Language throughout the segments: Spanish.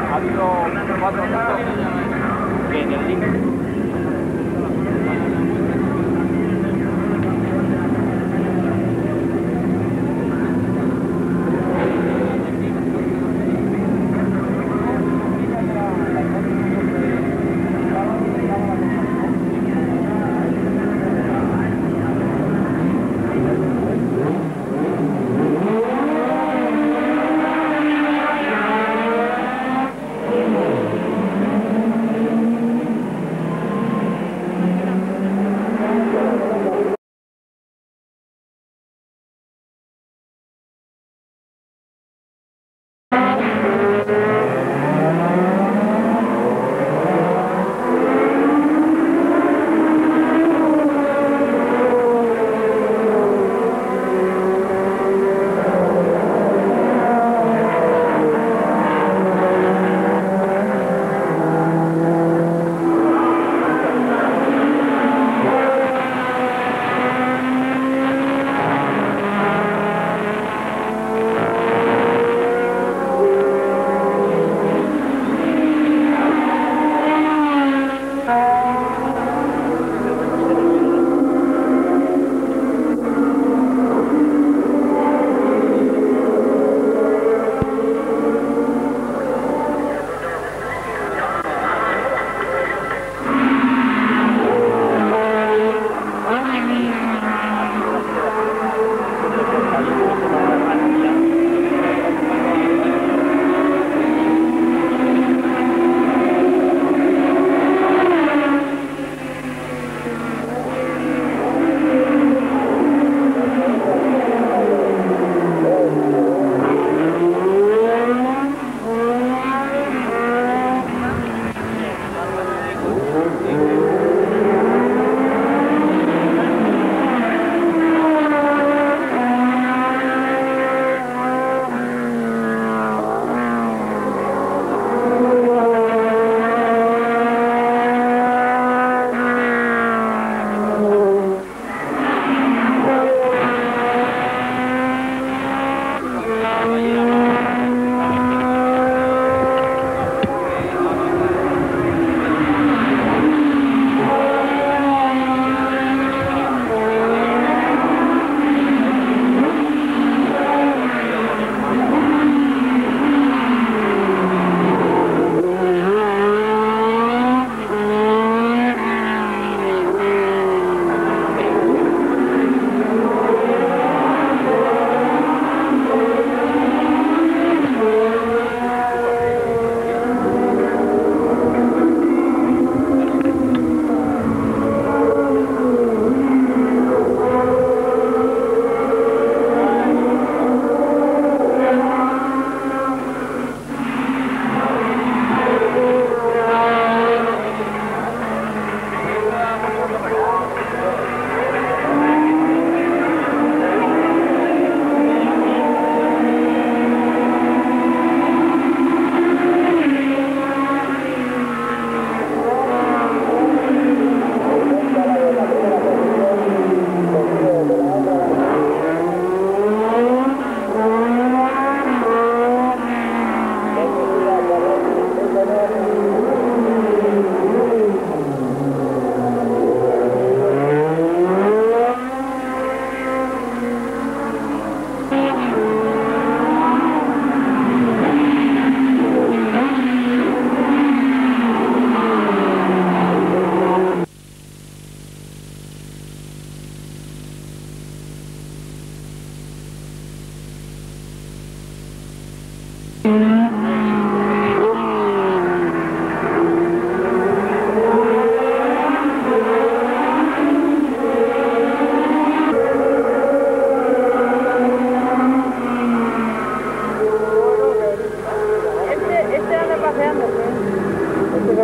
Ha habido 4 minutos que en el límite.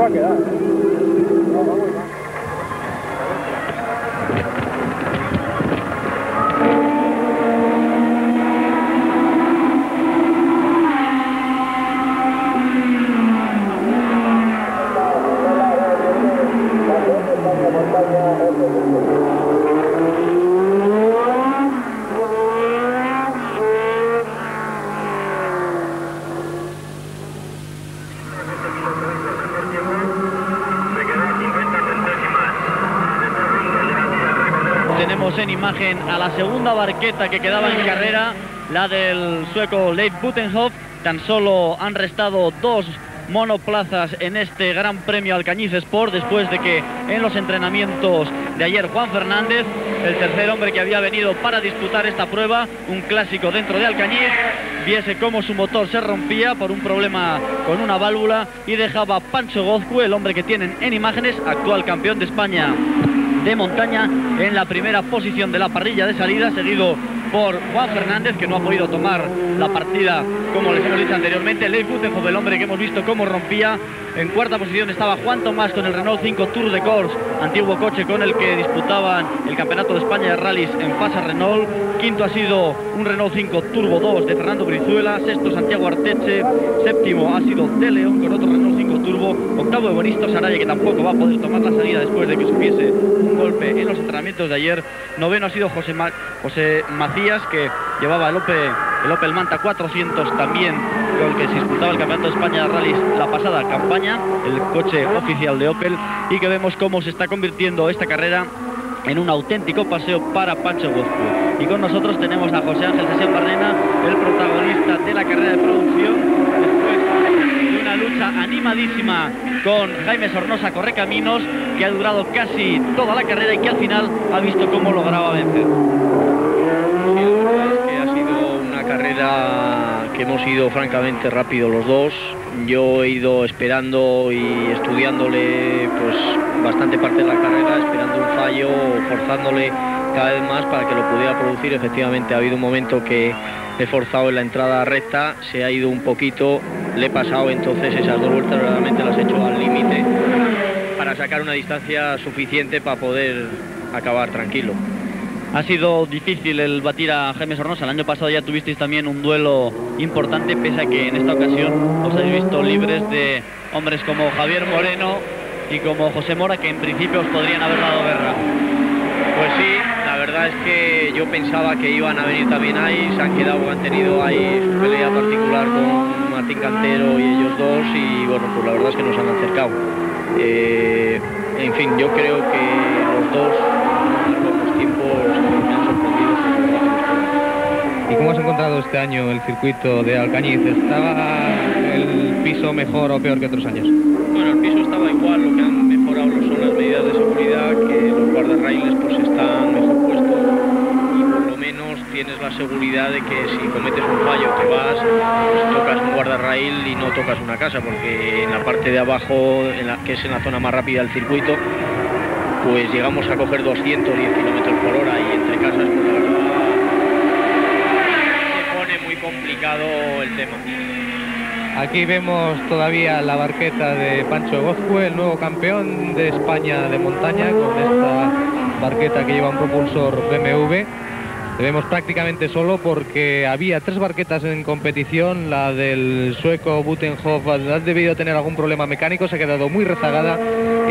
va a quedar, Tenemos en imagen a la segunda barqueta que quedaba en carrera, la del sueco Leif Butenhoff. Tan solo han restado 2 monoplazas en este Gran Premio Alcañiz Sport, después de que en los entrenamientos de ayer Juan Fernández, el tercer hombre que había venido para disputar esta prueba, un clásico dentro de Alcañiz, viese cómo su motor se rompía por un problema con una válvula y dejaba a Pancho Gozcue, el hombre que tienen en imágenes, actual campeón de España de montaña, en la primera posición de la parrilla de salida, seguido por Juan Fernández, que no ha podido tomar la partida como les hemos dicho anteriormente. Leif Butenhoff, el hombre que hemos visto cómo rompía. En cuarta posición estaba Juan Tomás con el Renault 5 Tour de Corse, antiguo coche con el que disputaban el Campeonato de España de Rallys en Fasa Renault. Quinto ha sido un Renault 5 Turbo 2 de Fernando Brizuela. Sexto Santiago Arteche. Séptimo ha sido De León con otro Renault 5 Turbo. Octavo Evaristo Saraya, que tampoco va a poder tomar la salida después de que sufriese un golpe en los entrenamientos de ayer. Noveno ha sido José Macías, que llevaba el Opel Manta 400 también, con el que se disputaba el Campeonato de España de Rallys la pasada campaña, el coche oficial de Opel, y que vemos cómo se está convirtiendo esta carrera en un auténtico paseo para Pancho Gozcue. Y con nosotros tenemos a José Ángel Sesión Barrena, el protagonista de la carrera de producción, después de una lucha animadísima con Jaime Sornosa Correcaminos, que ha durado casi toda la carrera y que al final ha visto cómo lograba vencer. Sí, la verdad es que ha sido una carrera que hemos ido francamente rápido los dos. Yo he ido esperando y estudiándole pues bastante parte de la carrera, esperando un fallo, forzándole cada vez más para que lo pudiera producir. Efectivamente ha habido un momento que he forzado en la entrada recta, se ha ido un poquito, le he pasado, entonces esas 2 vueltas realmente las he hecho al límite para sacar una distancia suficiente para poder acabar tranquilo. Ha sido difícil el batir a Jaime Sornosa. El año pasado ya tuvisteis también un duelo importante, pese a que en esta ocasión os habéis visto libres de hombres como Javier Moreno y como José Mora, que en principio os podrían haber dado guerra. Pues sí, la verdad es que yo pensaba que iban a venir también ahí, se han quedado, han tenido ahí su pelea particular con Martín Cantero y ellos dos, y bueno, pues la verdad es que nos han acercado. En fin, yo creo que los dos los tiempos me han sorprendido. ¿Y cómo has encontrado este año el circuito de Alcañiz? ¿Estaba el piso mejor o peor que otros años? Bueno, el piso estaba igual, lo que han mejorado son las medidas de seguridad, que los guardarraíles pues están mejor puestos y por lo menos tienes la seguridad de que si cometes un fallo te vas, pues tocas un guardarraíl y no tocas una casa, porque en la parte de abajo, que es en la zona más rápida del circuito, pues llegamos a coger 210 km/h y entre casas pues la verdad se pone muy complicado el tema. Aquí vemos todavía la barqueta de Pancho Gozcue, el nuevo campeón de España de montaña, con esta barqueta que lleva un propulsor BMW. Le vemos prácticamente solo porque había 3 barquetas en competición. La del sueco Butenhoff ha debido tener algún problema mecánico, se ha quedado muy rezagada,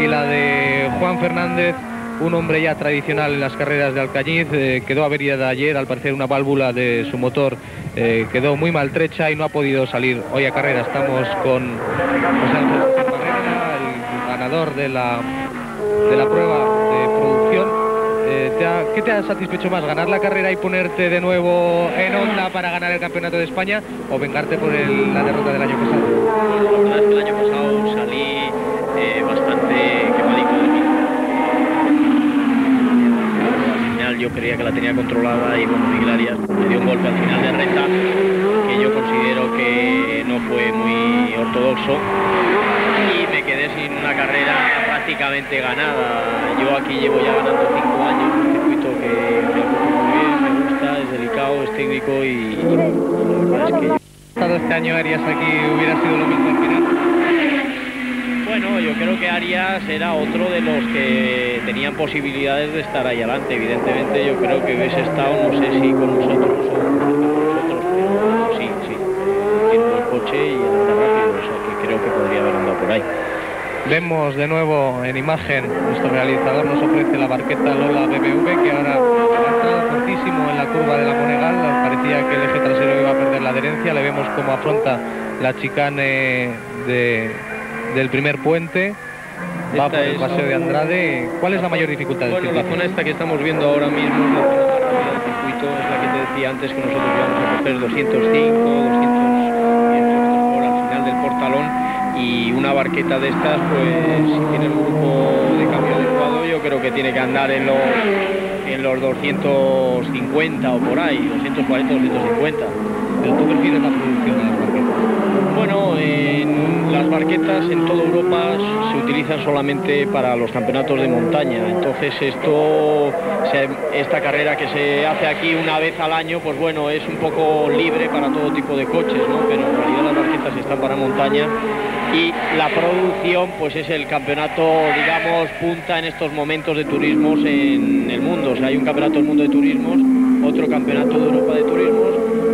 y la de Juan Fernández, un hombre ya tradicional en las carreras de Alcañiz, quedó averiada ayer. Al parecer una válvula de su motor quedó muy maltrecha y no ha podido salir hoy a carrera. Estamos con José Ángel Barrera, el ganador de la prueba de producción. ¿Qué te ha satisfecho más, ganar la carrera y ponerte de nuevo en onda para ganar el Campeonato de España, o vengarte por la derrota del año pasado? Bueno, la verdad es que el año pasado salí bastante quemadico de mí. Al final yo creía que la tenía controlada y bueno, Miguel Arias me dio un golpe al final de recta que yo considero que no fue muy ortodoxo y me quedé sin una carrera prácticamente ganada. Yo aquí llevo ya ganando 5 años, un circuito que me acoge muy bien, me gusta, es delicado, es técnico y la verdad es que ¿Este año Arias aquí hubiera sido lo mismo al final? bueno, yo yo creo que Arias era otro de los que tenían posibilidades de estar ahí adelante. Evidentemente yo creo que hubiese estado, no sé si con nosotros o con nosotros, pero sí, tiene un buen coche y anda rápido, o sea que creo que podría haber andado por ahí. Vemos de nuevo en imagen, nuestro realizador nos ofrece la barqueta Lola BMW, que ahora ha entrado fortísimo en la curva de la Monegal. Parecía que el eje trasero iba a perder la adherencia. Le vemos cómo afronta la chicane del primer puente. Va por el paseo de Andrade. ¿Cuál es la mayor dificultad del Bueno, la circuito? zona esta que estamos viendo ahora mismo es la zona más rápida del circuito, es la que te decía antes, que nosotros íbamos a coger 205, 200 por al final del portalón. Y una barqueta de estas, pues si tiene el grupo de cambio adecuado, yo creo que tiene que andar en los 250 o por ahí, 240, 250. ¿Pero tú prefieres la producción de las barquetas? Bueno, las barquetas en toda Europa se utilizan solamente para los campeonatos de montaña. Entonces esta carrera que se hace aquí una vez al año, pues bueno, es un poco libre para todo tipo de coches, ¿no? Pero en realidad las barquetas están para montaña. Y la producción pues es el campeonato, digamos, punta en estos momentos de turismos en el mundo. O sea, hay un campeonato del mundo de turismos, otro campeonato de Europa de turismos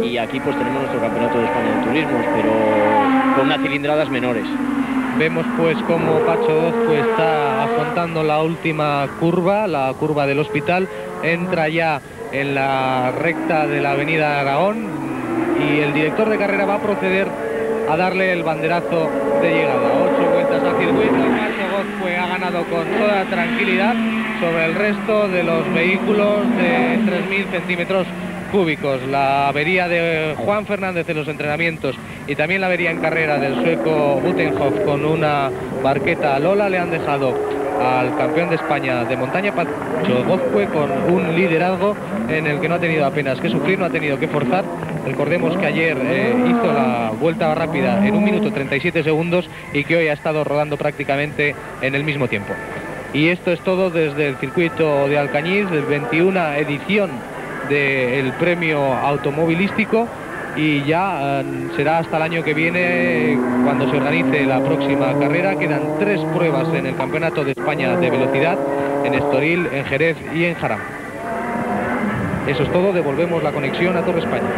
y aquí pues tenemos nuestro campeonato de España de turismos, pero con unas cilindradas menores. Vemos pues como Pacho Gozcue está afrontando la última curva, la curva del Hospital. Entra ya en la recta de la avenida Aragón y el director de carrera va a proceder a darle el banderazo de llegada. 8 vueltas al circuito. Pacho Gozcue ha ganado con toda tranquilidad sobre el resto de los vehículos de 3.000 centímetros cúbicos. La avería de Juan Fernández en los entrenamientos y también la avería en carrera del sueco Butenhoff con una barqueta Lola le han dejado al campeón de España de montaña, Pacho Gozcue, con un liderazgo en el que no ha tenido apenas que sufrir, no ha tenido que forzar. Recordemos que ayer hizo la vuelta rápida en 1 minuto 37 segundos y que hoy ha estado rodando prácticamente en el mismo tiempo. Y esto es todo desde el circuito de Alcañiz, del 21 edición del premio automovilístico, y ya será hasta el año que viene cuando se organice la próxima carrera. Quedan 3 pruebas en el Campeonato de España de velocidad, en Estoril, en Jerez y en Jarama. Eso es todo, devolvemos la conexión a Torre España.